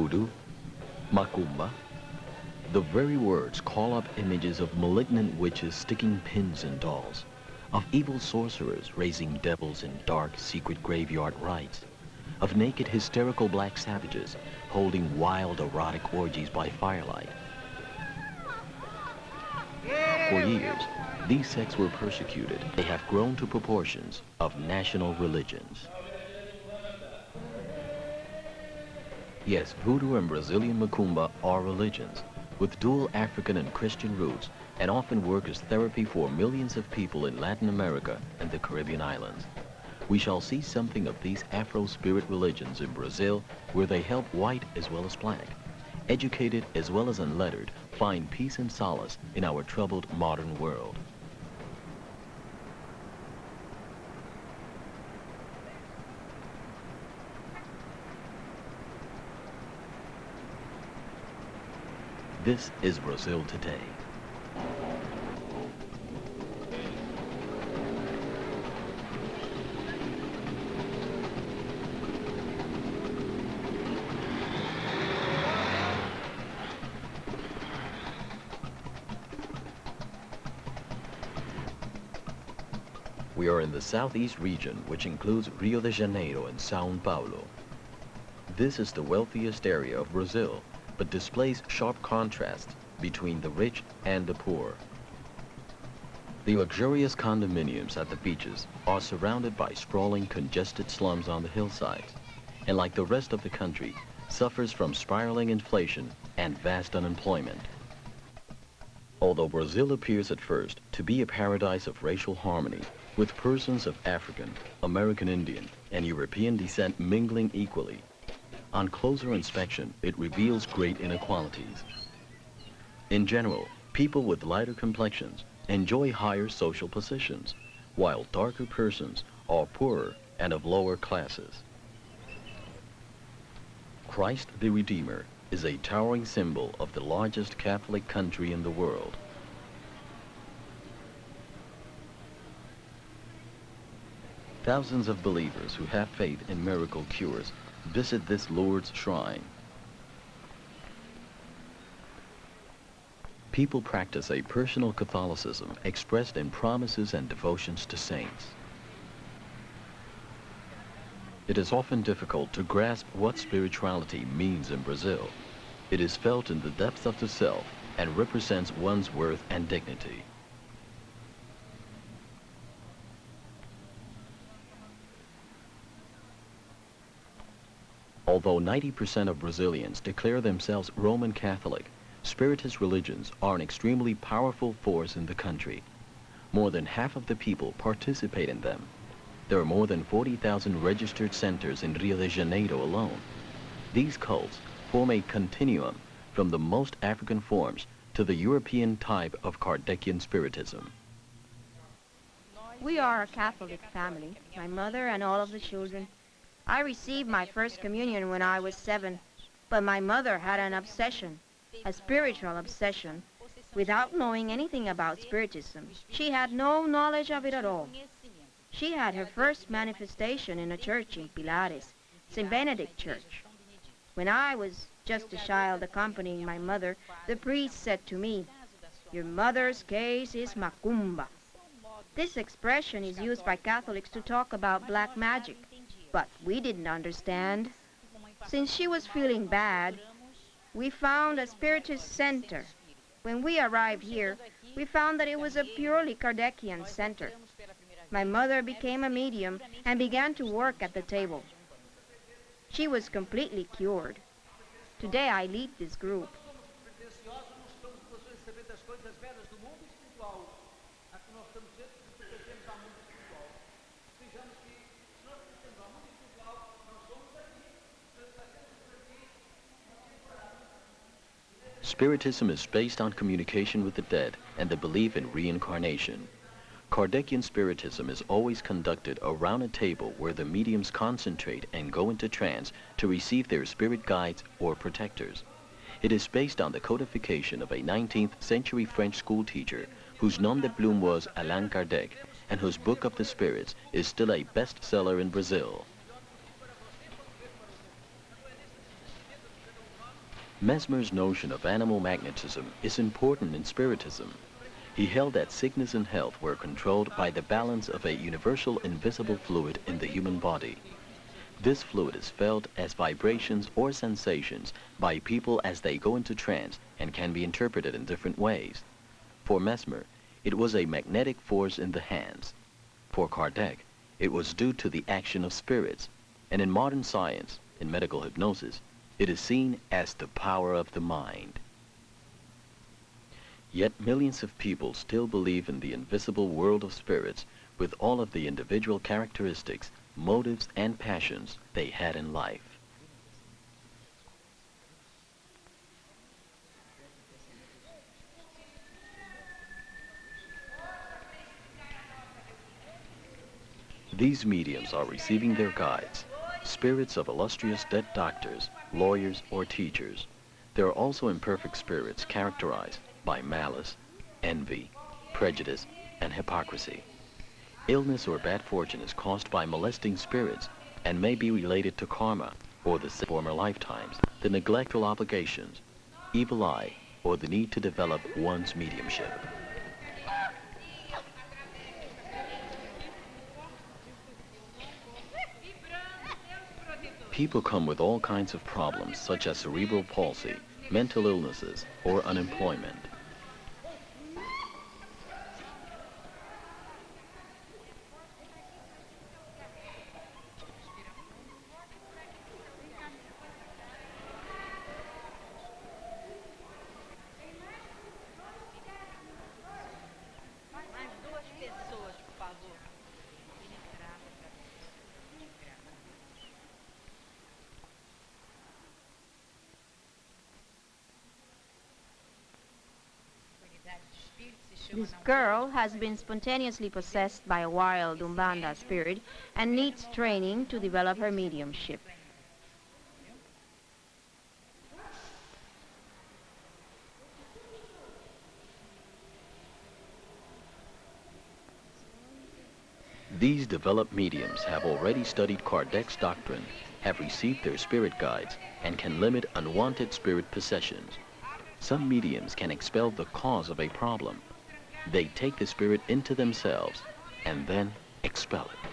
voodoo, Macumba. The very words call up images of malignant witches sticking pins in dolls, of evil sorcerers raising devils in dark, secret graveyard rites, of naked, hysterical black savages holding wild, erotic orgies by firelight. For years, these sects were persecuted. They have grown to proportions of national religions. Yes, voodoo and Brazilian Macumba are religions, with dual African and Christian roots, and often work as therapy for millions of people in Latin America and the Caribbean islands. We shall see something of these Afro spirit religions in Brazil, where they help white as well as black, educated as well as unlettered, find peace and solace in our troubled modern world. This is Brazil today. We are in the southeast region, which includes Rio de Janeiro and São Paulo. This is the wealthiest area of Brazil, but displays sharp contrast between the rich and the poor. The luxurious condominiums at the beaches are surrounded by sprawling, congested slums on the hillsides, and like the rest of the country, suffers from spiraling inflation and vast unemployment. Although Brazil appears at first to be a paradise of racial harmony, with persons of African, American Indian, and European descent mingling equally, on closer inspection, it reveals great inequalities. In general, people with lighter complexions enjoy higher social positions, while darker persons are poorer and of lower classes. Christ the Redeemer is a towering symbol of the largest Catholic country in the world. Thousands of believers who have faith in miracle cures visit this Lourdes shrine. People practice a personal Catholicism expressed in promises and devotions to saints. It is often difficult to grasp what spirituality means in Brazil. It is felt in the depths of the self and represents one's worth and dignity. Although 90% of Brazilians declare themselves Roman Catholic, Spiritist religions are an extremely powerful force in the country. More than half of the people participate in them. There are more than 40,000 registered centers in Rio de Janeiro alone. These cults form a continuum from the most African forms to the European type of Kardecian Spiritism. We are a Catholic family, my mother and all of the children. I received my first communion when I was 7, but my mother had an obsession, a spiritual obsession, without knowing anything about Spiritism. She had no knowledge of it at all. She had her first manifestation in a church in Pilares, St. Benedict Church. When I was just a child accompanying my mother, the priest said to me, "Your mother's case is Macumba." This expression is used by Catholics to talk about black magic. But we didn't understand. Since she was feeling bad, we found a Spiritist center. When we arrived here, we found that it was a purely Kardecian center. My mother became a medium and began to work at the table. She was completely cured. Today I lead this group. Spiritism is based on communication with the dead and the belief in reincarnation. Kardecian Spiritism is always conducted around a table where the mediums concentrate and go into trance to receive their spirit guides or protectors. It is based on the codification of a 19th century French school teacher whose nom de plume was Allan Kardec and whose Book of the Spirits is still a bestseller in Brazil. Mesmer's notion of animal magnetism is important in Spiritism. He held that sickness and health were controlled by the balance of a universal invisible fluid in the human body. This fluid is felt as vibrations or sensations by people as they go into trance and can be interpreted in different ways. For Mesmer, it was a magnetic force in the hands. For Kardec, it was due to the action of spirits, and in modern science, in medical hypnosis, it is seen as the power of the mind. Yet millions of people still believe in the invisible world of spirits with all of the individual characteristics, motives, and passions they had in life. These mediums are receiving their guides, spirits of illustrious dead doctors, lawyers, or teachers. There are also imperfect spirits characterized by malice, envy, prejudice, and hypocrisy. Illness or bad fortune is caused by molesting spirits and may be related to karma or the former lifetimes, the neglectful obligations, evil eye, or the need to develop one's mediumship. People come with all kinds of problems such as cerebral palsy, mental illnesses, or unemployment. This girl has been spontaneously possessed by a wild Umbanda spirit and needs training to develop her mediumship. These developed mediums have already studied Kardec's doctrine, have received their spirit guides, and can limit unwanted spirit possessions. Some mediums can expel the cause of a problem. They take the spirit into themselves and then expel it.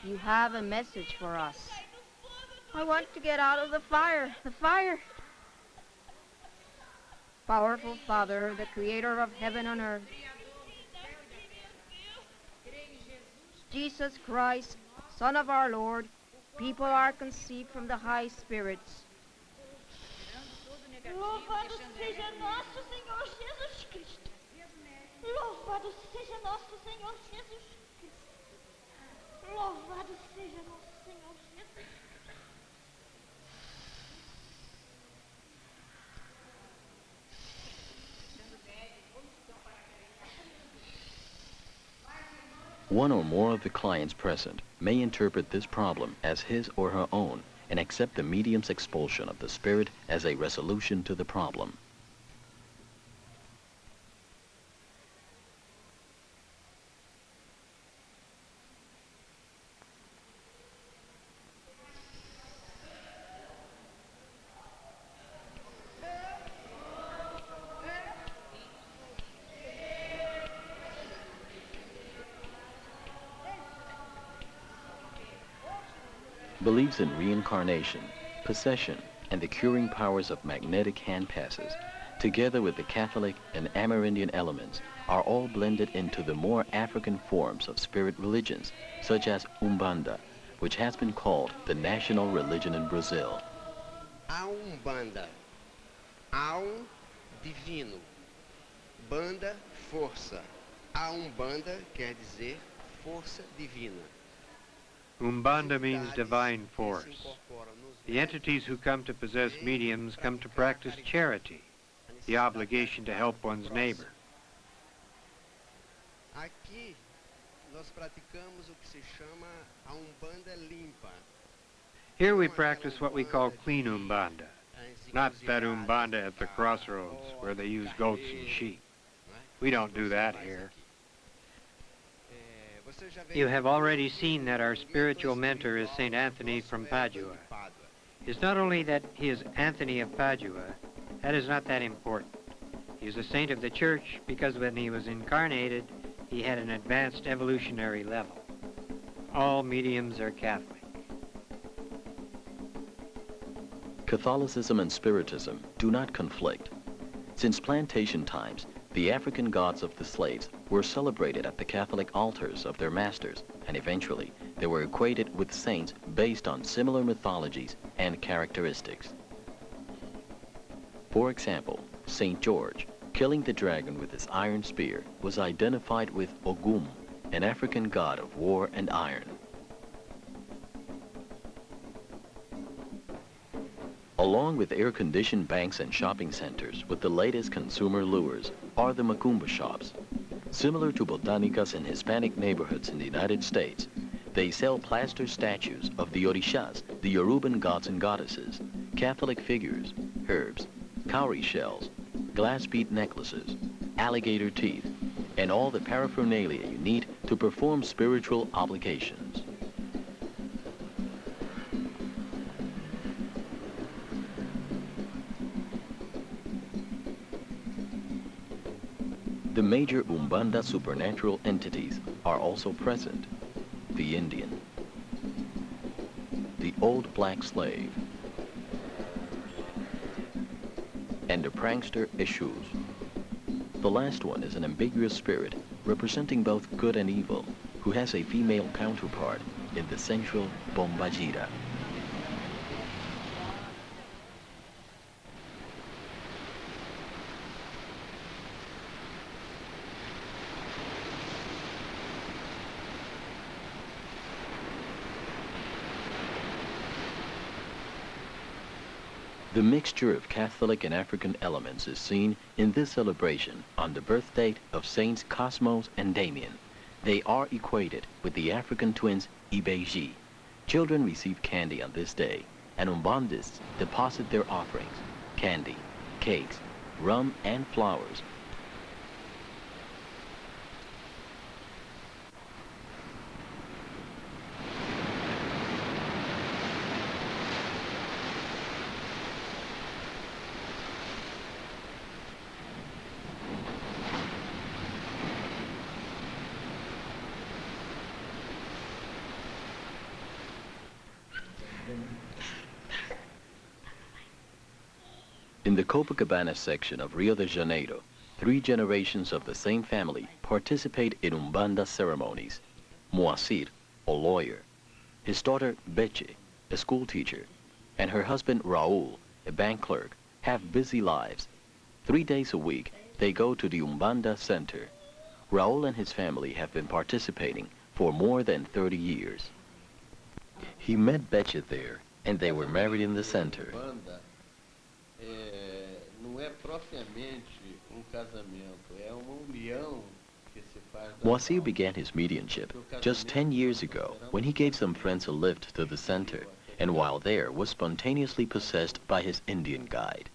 You have a message for us. I want to get out of the fire. The fire. Powerful Father, the creator of heaven and earth. Jesus Christ, Son of our Lord, people are conceived from the high spirits. Louvado seja nosso Senhor Jesus Cristo. Louvado seja nosso Senhor Jesus Cristo. Louvado seja nosso Senhor Jesus. One or more of the clients present may interpret this problem as his or her own and accept the medium's expulsion of the spirit as a resolution to the problem. Believes in reincarnation, possession, and the curing powers of magnetic hand passes, together with the Catholic and Amerindian elements, are all blended into the more African forms of spirit religions, such as Umbanda, which has been called the national religion in Brazil. A Umbanda, Aum divino, banda força. A Umbanda quer dizer força divina. Umbanda means divine force. The entities who come to possess mediums come to practice charity, the obligation to help one's neighbor. Aqui nós praticamos o que se chama a Umbanda limpa. Here we practice what we call clean Umbanda, not that Umbanda at the crossroads where they use goats and sheep. We don't do that here. You have already seen that our spiritual mentor is St. Anthony from Padua. It's not only that he is Anthony of Padua, that is not that important. He is a saint of the church because when he was incarnated, he had an advanced evolutionary level. All mediums are Catholic. Catholicism and Spiritism do not conflict. Since plantation times, the African gods of the slaves were celebrated at the Catholic altars of their masters, and eventually they were equated with saints based on similar mythologies and characteristics. For example, St. George, killing the dragon with his iron spear, was identified with Ogum, an African god of war and iron. Along with air-conditioned banks and shopping centers with the latest consumer lures are the Macumba shops. Similar to botanicas in Hispanic neighborhoods in the United States, they sell plaster statues of the orixás, the Yoruban gods and goddesses, Catholic figures, herbs, cowrie shells, glass bead necklaces, alligator teeth, and all the paraphernalia you need to perform spiritual obligations. The major Umbanda supernatural entities are also present. The Indian, the old black slave, and the prankster Eshus. The last one is an ambiguous spirit representing both good and evil, who has a female counterpart in the central Bombajira. The mixture of Catholic and African elements is seen in this celebration on the birth date of Saints Cosmos and Damien. They are equated with the African twins Ibeji. Children receive candy on this day, and Umbandists deposit their offerings, candy, cakes, rum, and flowers. In the Copacabana section of Rio de Janeiro, 3 generations of the same family participate in Umbanda ceremonies. Moacir, a lawyer, his daughter Beche, a school teacher, and her husband Raul, a bank clerk, have busy lives. 3 days a week, they go to the Umbanda Center. Raul and his family have been participating for more than 30 years. He met Beche there, and they were married in the center. Moacir began his mediumship just 10 years ago when he gave some friends a lift to the center, and while there was spontaneously possessed by his Indian guide.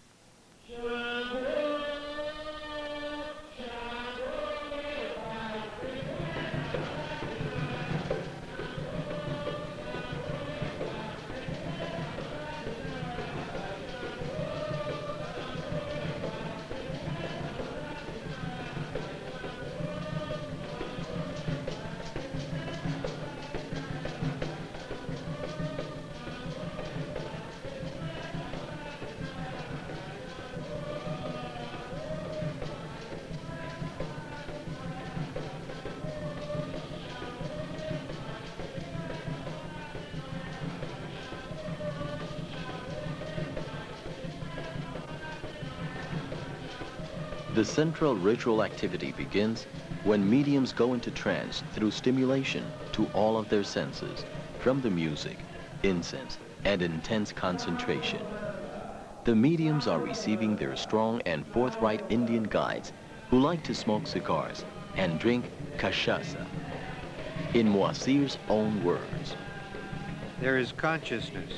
The central ritual activity begins when mediums go into trance through stimulation to all of their senses, from the music, incense, and intense concentration. The mediums are receiving their strong and forthright Indian guides who like to smoke cigars and drink cachaça. In Moacir's own words, there is consciousness.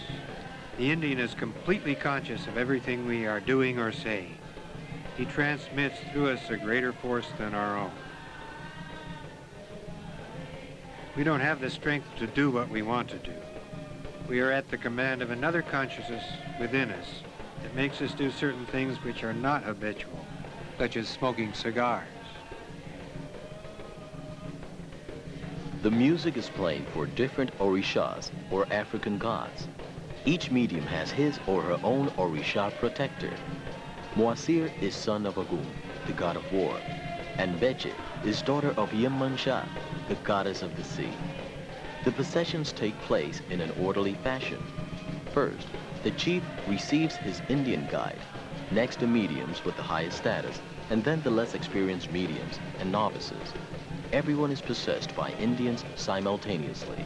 The Indian is completely conscious of everything we are doing or saying. He transmits through us a greater force than our own. We don't have the strength to do what we want to do. We are at the command of another consciousness within us that makes us do certain things which are not habitual, such as smoking cigars. The music is played for different orixás, or African gods. Each medium has his or her own orixá protector. Moacir is son of Agum, the god of war, and Beche is daughter of Yemansha, the goddess of the sea. The processions take place in an orderly fashion. First, the chief receives his Indian guide, next the mediums with the highest status, and then the less experienced mediums and novices. Everyone is possessed by Indians simultaneously.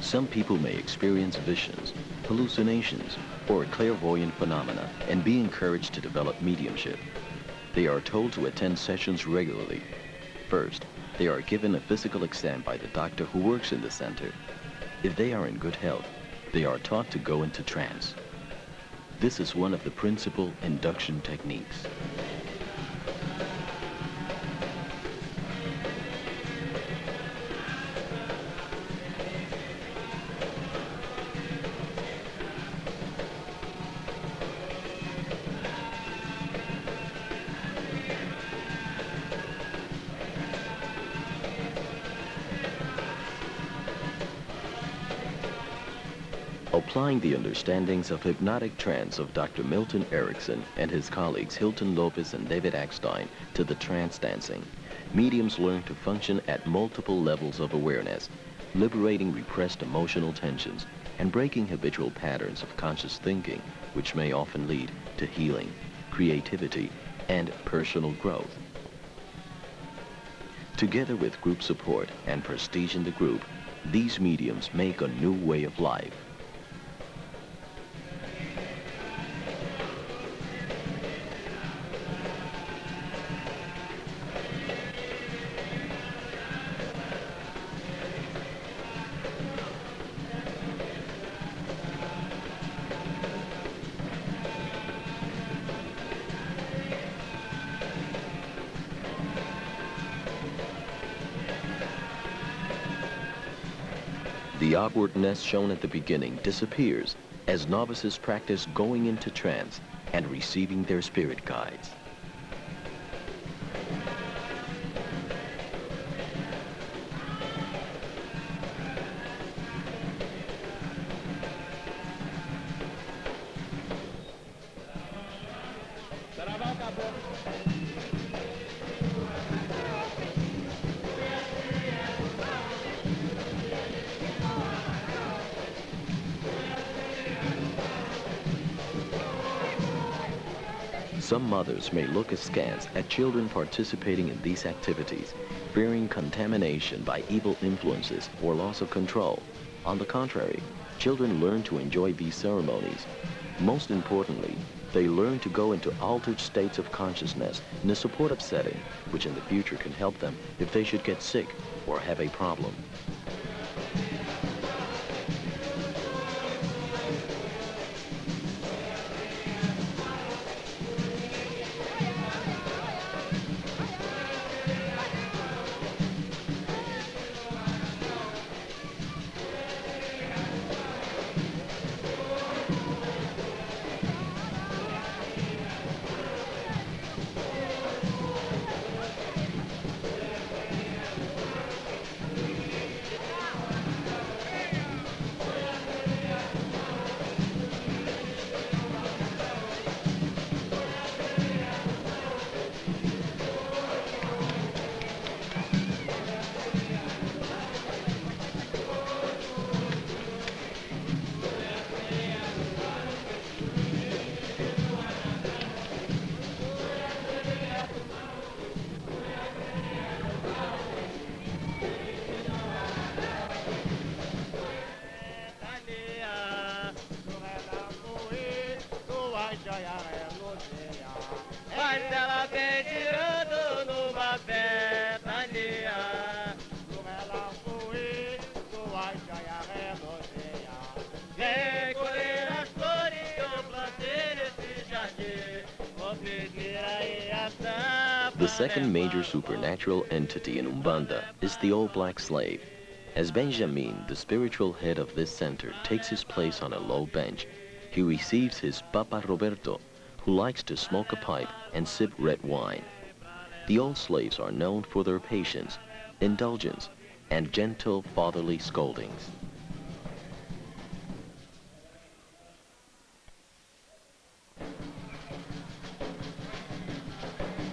Some people may experience visions, hallucinations, or clairvoyant phenomena and be encouraged to develop mediumship. They are told to attend sessions regularly. First, they are given a physical exam by the doctor who works in the center. If they are in good health, they are taught to go into trance. This is one of the principal induction techniques. Applying the understandings of hypnotic trance of Dr. Milton Erickson and his colleagues Hilton Lopez and David Eckstein to the trance dancing, mediums learn to function at multiple levels of awareness, liberating repressed emotional tensions and breaking habitual patterns of conscious thinking, which may often lead to healing, creativity, and personal growth. Together with group support and prestige in the group, these mediums make a new way of life. The awkwardness shown at the beginning disappears as novices practice going into trance and receiving their spirit guides. Some mothers may look askance at children participating in these activities, fearing contamination by evil influences or loss of control. On the contrary, children learn to enjoy these ceremonies. Most importantly, they learn to go into altered states of consciousness in a supportive setting, which in the future can help them if they should get sick or have a problem. The second major supernatural entity in Umbanda is the old black slave. As Benjamin, the spiritual head of this center, takes his place on a low bench, he receives his Papa Roberto, who likes to smoke a pipe and sip red wine. The old slaves are known for their patience, indulgence, and gentle fatherly scoldings.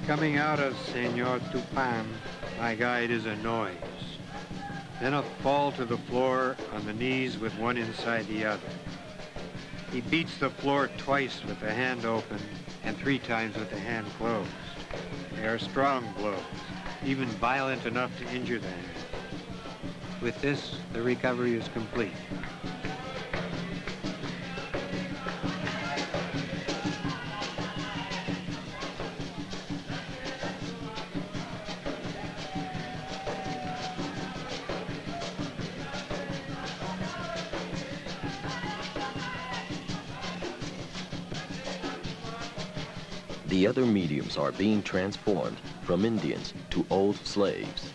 Coming out of Senor Tupan, my guide is a noise. Then a fall to the floor on the knees with one inside the other. He beats the floor twice with the hand open and 3 times with the hand closed. They are strong blows, even violent enough to injure the hand. With this, the recovery is complete. The other mediums are being transformed from Indians to old slaves.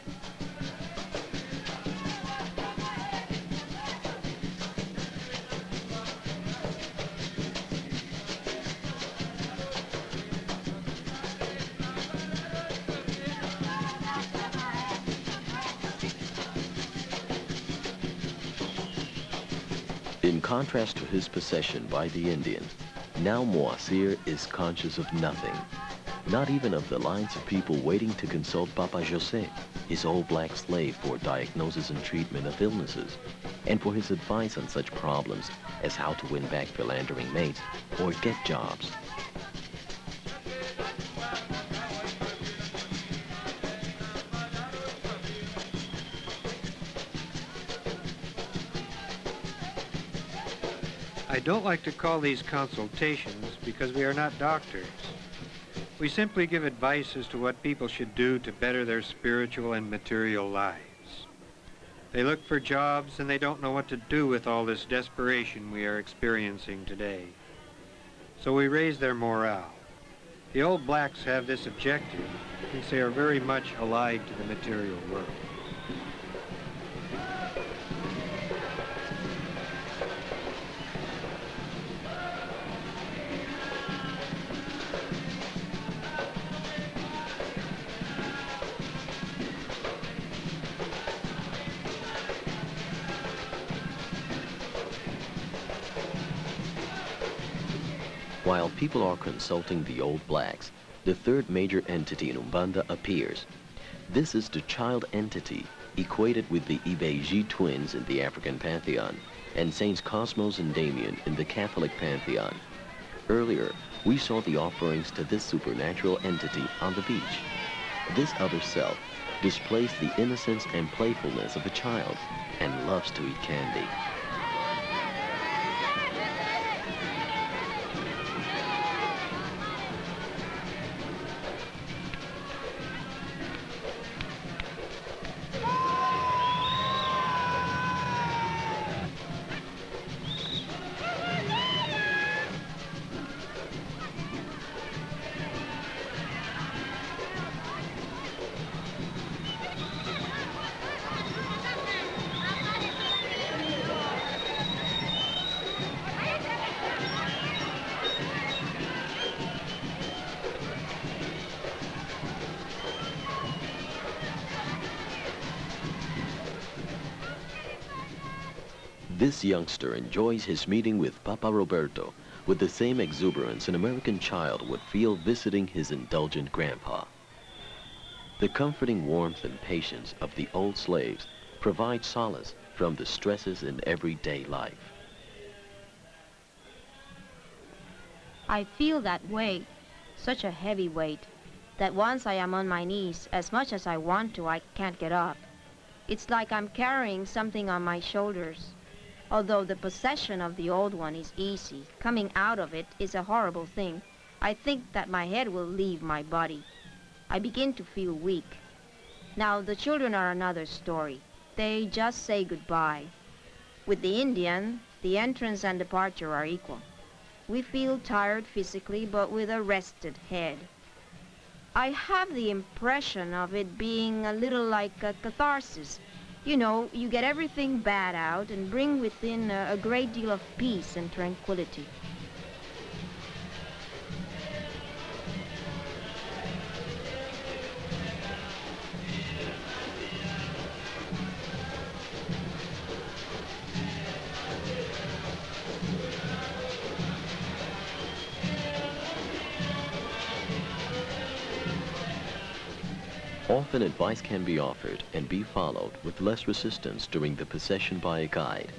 In contrast to his possession by the Indian, now Moasir is conscious of nothing, not even of the lines of people waiting to consult Papa Jose, his old black slave, for diagnosis and treatment of illnesses, and for his advice on such problems as how to win back philandering mates or get jobs. I don't like to call these consultations because we are not doctors. We simply give advice as to what people should do to better their spiritual and material lives. They look for jobs and they don't know what to do with all this desperation we are experiencing today. So we raise their morale. The old blacks have this objective since they are very much allied to the material world. While people are consulting the old blacks, the third major entity in Umbanda appears. This is the child entity, equated with the Ibeji twins in the African pantheon, and Saints Cosmos and Damien in the Catholic pantheon. Earlier, we saw the offerings to this supernatural entity on the beach. This other self displays the innocence and playfulness of a child and loves to eat candy. This youngster enjoys his meeting with Papa Roberto with the same exuberance an American child would feel visiting his indulgent grandpa. The comforting warmth and patience of the old slaves provide solace from the stresses in everyday life. I feel that weight, such a heavy weight, that once I am on my knees, as much as I want to, I can't get up. It's like I'm carrying something on my shoulders. Although the possession of the old one is easy, coming out of it is a horrible thing. I think that my head will leave my body. I begin to feel weak. Now, the children are another story. They just say goodbye. With the Indian, the entrance and departure are equal. We feel tired physically, but with a rested head. I have the impression of it being a little like a catharsis. You know, you get everything bad out and bring within a great deal of peace and tranquility. Often advice can be offered and be followed with less resistance during the possession by a guide.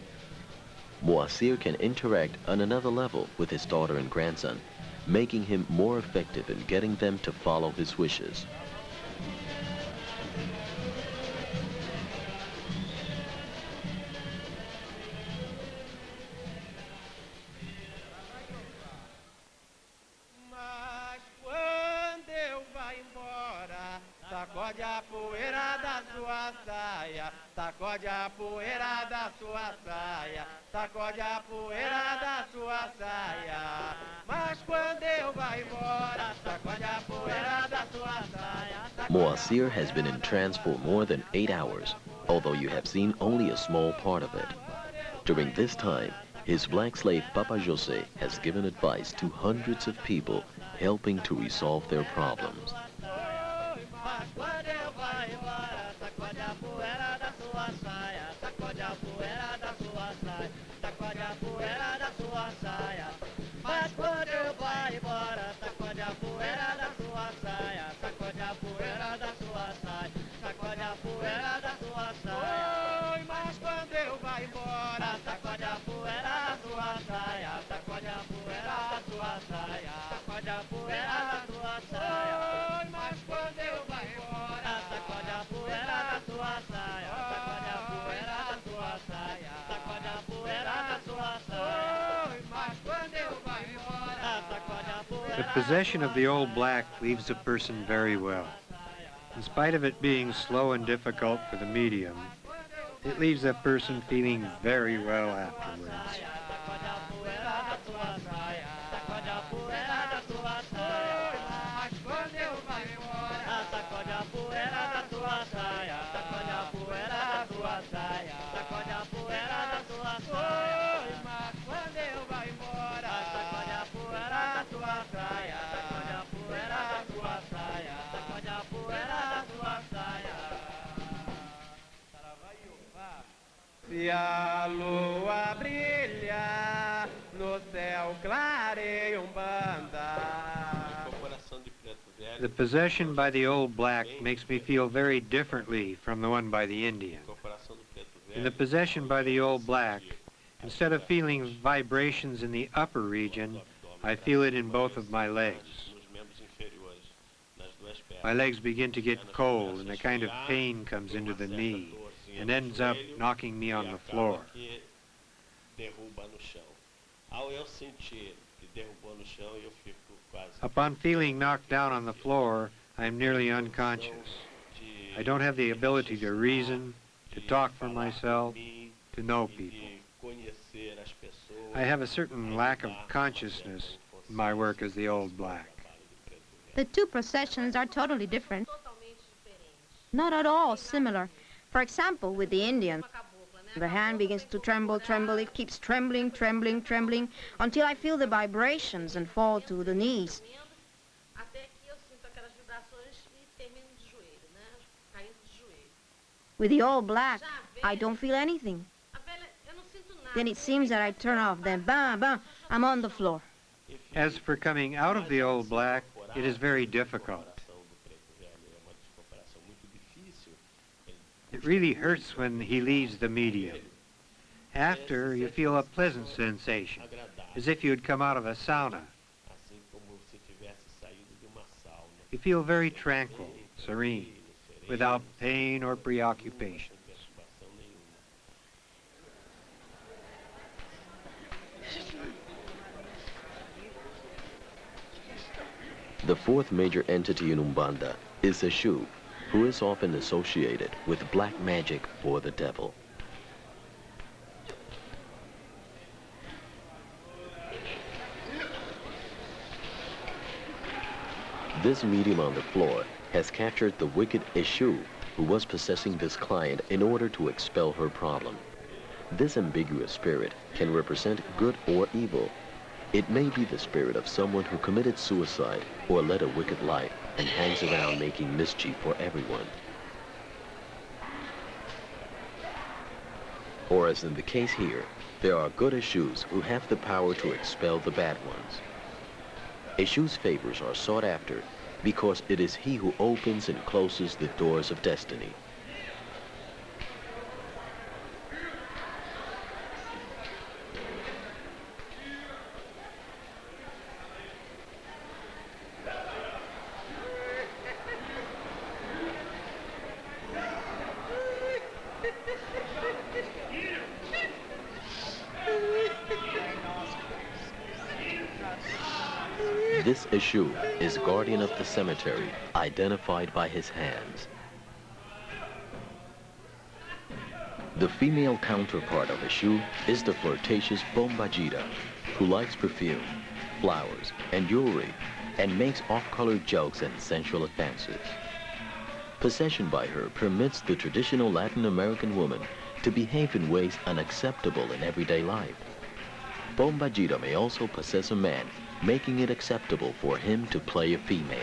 Moacir can interact on another level with his daughter and grandson, making him more effective in getting them to follow his wishes. Sacode a poeira da sua saia, sacode a poeira da sua saia, sacode a poeira da sua saia. Mas quando eu vá embora, sacode a poeira da sua saia. Moacir has been in trance for more than 8 hours, although you have seen only a small part of it. During this time, his black slave Papa Jose has given advice to hundreds of people, helping to resolve their problems. The possession of the old black leaves a person very well. In spite of it being slow and difficult for the medium, it leaves a person feeling very well afterwards. Se a lua brilha no céu clareia Umbanda. The possession by the old black makes me feel very differently from the one by the Indian. In the possession by the old black, instead of feeling vibrations in the upper region, I feel it in both of my legs. My legs begin to get cold and a kind of pain comes into the knee and ends up knocking me on the floor. Upon feeling knocked down on the floor, I am nearly unconscious. I don't have the ability to reason, to talk for myself, to know people. I have a certain lack of consciousness in my work as the old black. The two processions are totally different. Not at all similar. For example, with the Indian, the hand begins to tremble, it keeps trembling, until I feel the vibrations and fall to the knees. With the old black, I don't feel anything. Then it seems that I turn off, then bam, bam, I'm on the floor. As for coming out of the old black, it is very difficult. It really hurts when he leaves the medium. After, you feel a pleasant sensation, as if you had come out of a sauna. You feel very tranquil, serene, without pain or preoccupations. The fourth major entity in Umbanda is Exu, who is often associated with black magic or the devil. This medium on the floor has captured the wicked Eshu who was possessing this client in order to expel her problem. This ambiguous spirit can represent good or evil. It may be the spirit of someone who committed suicide or led a wicked life and hangs around making mischief for everyone. Or as in the case here, there are good Eshus who have the power to expel the bad ones. Eshu's favors are sought after because it is he who opens and closes the doors of destiny. This Eshu is guardian of the cemetery, identified by his hands. The female counterpart of Eshu is the flirtatious Bombajira, who likes perfume, flowers, and jewelry, and makes off-color jokes and sensual advances. Possession by her permits the traditional Latin American woman to behave in ways unacceptable in everyday life. Bombajira may also possess a man, making it acceptable for him to play a female.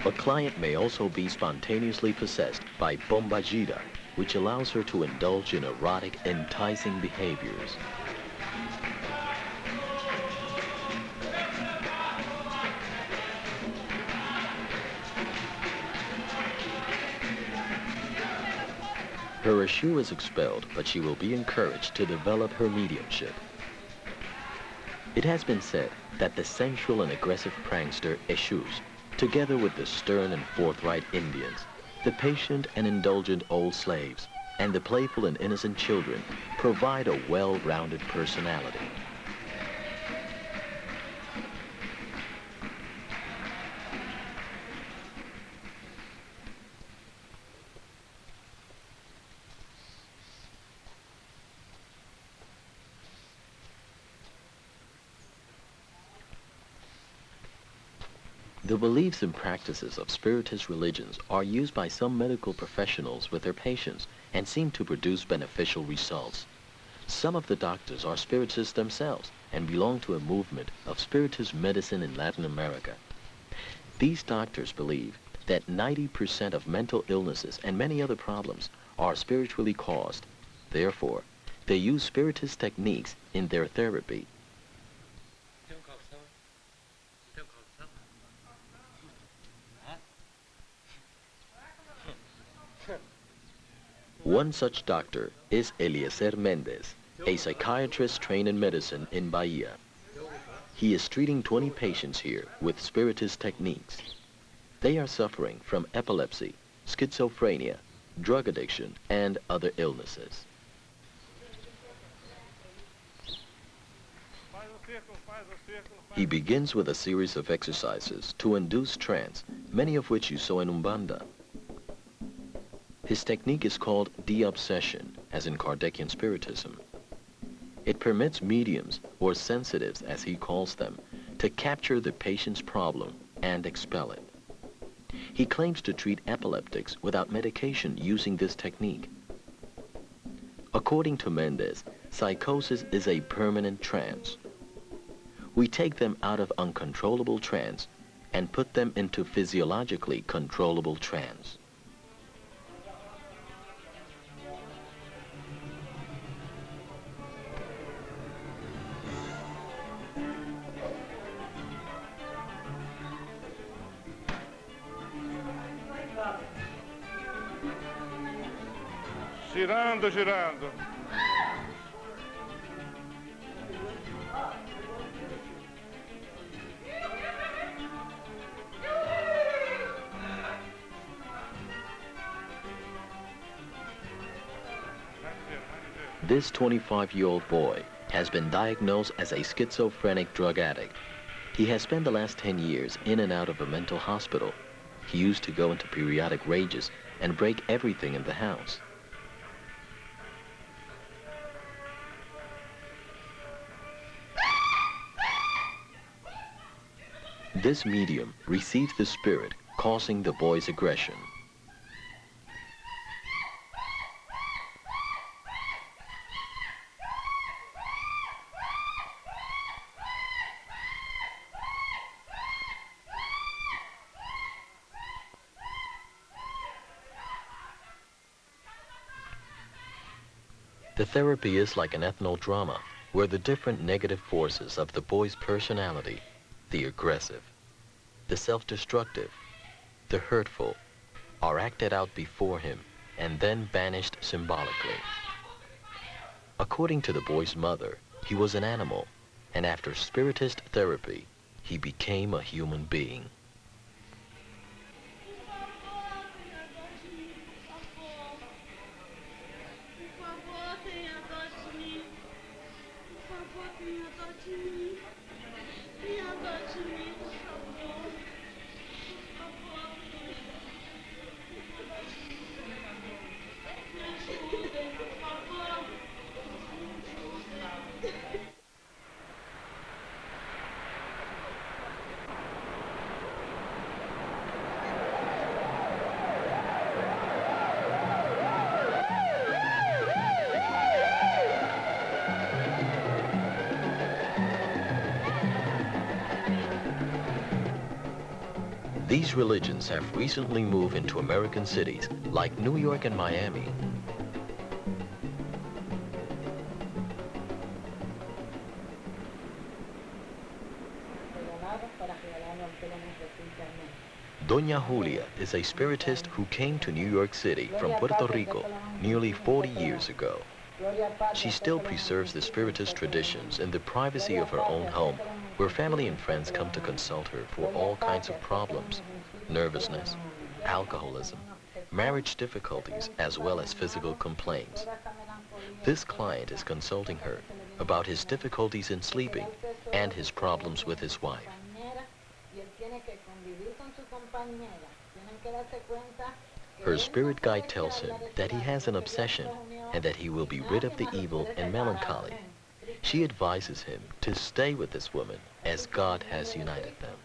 A client may also be spontaneously possessed by Bombajira, which allows her to indulge in erotic, enticing behaviors. Her Eshu is expelled, but she will be encouraged to develop her mediumship. It has been said that the sensual and aggressive prankster Eshus, together with the stern and forthright Indians, the patient and indulgent old slaves, and the playful and innocent children, provide a well-rounded personality. The beliefs and practices of spiritist religions are used by some medical professionals with their patients and seem to produce beneficial results. Some of the doctors are spiritists themselves and belong to a movement of spiritist medicine in Latin America. These doctors believe that 90% of mental illnesses and many other problems are spiritually caused. Therefore, they use spiritist techniques in their therapy. One such doctor is Eliezer Mendez, a psychiatrist trained in medicine in Bahia. He is treating 20 patients here with spiritist techniques. They are suffering from epilepsy, schizophrenia, drug addiction, and other illnesses. He begins with a series of exercises to induce trance, many of which you saw in Umbanda. His technique is called de-obsession, as in Kardecian Spiritism. It permits mediums, or sensitives as he calls them, to capture the patient's problem and expel it. He claims to treat epileptics without medication using this technique. According to Mendez, psychosis is a permanent trance. We take them out of uncontrollable trance and put them into physiologically controllable trance. Girando, girando. This 25-year-old boy has been diagnosed as a schizophrenic drug addict. He has spent the last 10 years in and out of a mental hospital. He used to go into periodic rages and break everything in the house. This medium received the spirit, causing the boy's aggression. The therapy is like an ethno drama, where the different negative forces of the boy's personality, the aggressive, the self-destructive, the hurtful, are acted out before him and then banished symbolically. According to the boy's mother, he was an animal, and after spiritist therapy, he became a human being. These religions have recently moved into American cities like New York and Miami. Doña Julia is a spiritist who came to New York City from Puerto Rico nearly 40 years ago. She still preserves the spiritist traditions in the privacy of her own home, where family and friends come to consult her for all kinds of problems, nervousness, alcoholism, marriage difficulties, as well as physical complaints. This client is consulting her about his difficulties in sleeping and his problems with his wife. Her spirit guide tells him that he has an obsession and that he will be rid of the evil and melancholy. She advises him to stay with this woman as God has united them.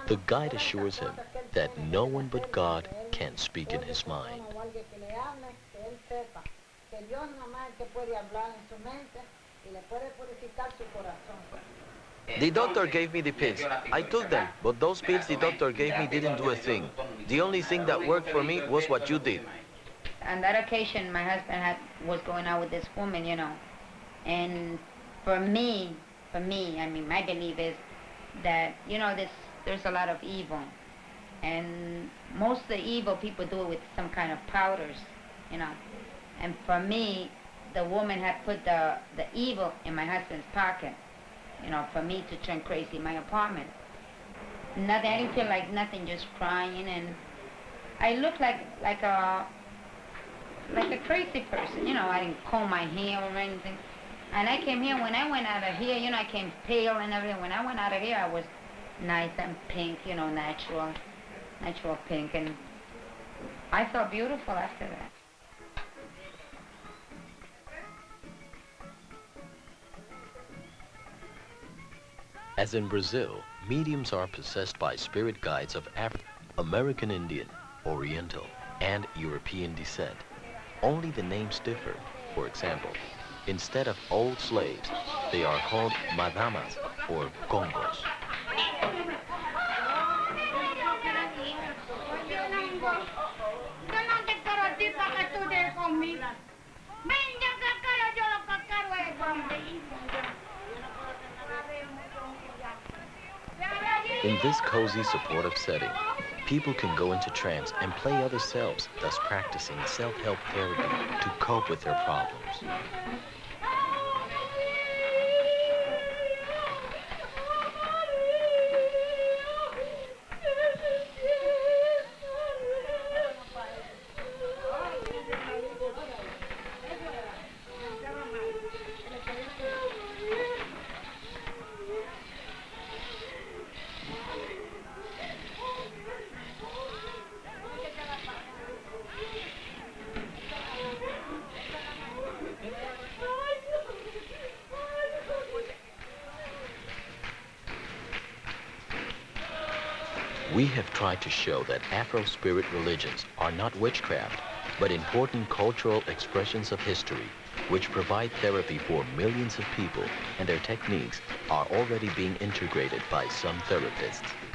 The guide assures him that no one but God can speak in his mind. The doctor gave me the pills. I took them, but those pills the doctor gave me didn't do a thing. The only thing that worked for me was what you did. On that occasion, my husband was going out with this woman, you know. And for me, I mean, my belief is that, you know, there's a lot of evil. And most of the evil people do it with some kind of powders, you know. And for me, the woman had put the evil in my husband's pocket, you know, for me to turn crazy in my apartment. Nothing, I didn't feel like nothing, just crying, and I looked like a crazy person, you know. I didn't comb my hair or anything. And I came here, when I went out of here, you know, I came pale and everything. When I went out of here, I was nice and pink, you know, natural pink, and I felt beautiful after that. As in Brazil, mediums are possessed by spirit guides of American Indian, Oriental, and European descent. Only the names differ. For example, instead of old slaves, they are called madamas or congos. In this cozy, supportive setting, People can go into trance and play other selves, thus practicing self-help therapy to cope with their problems. We have tried to show that Afro spirit religions are not witchcraft, but important cultural expressions of history, which provide therapy for millions of people, and their techniques are already being integrated by some therapists.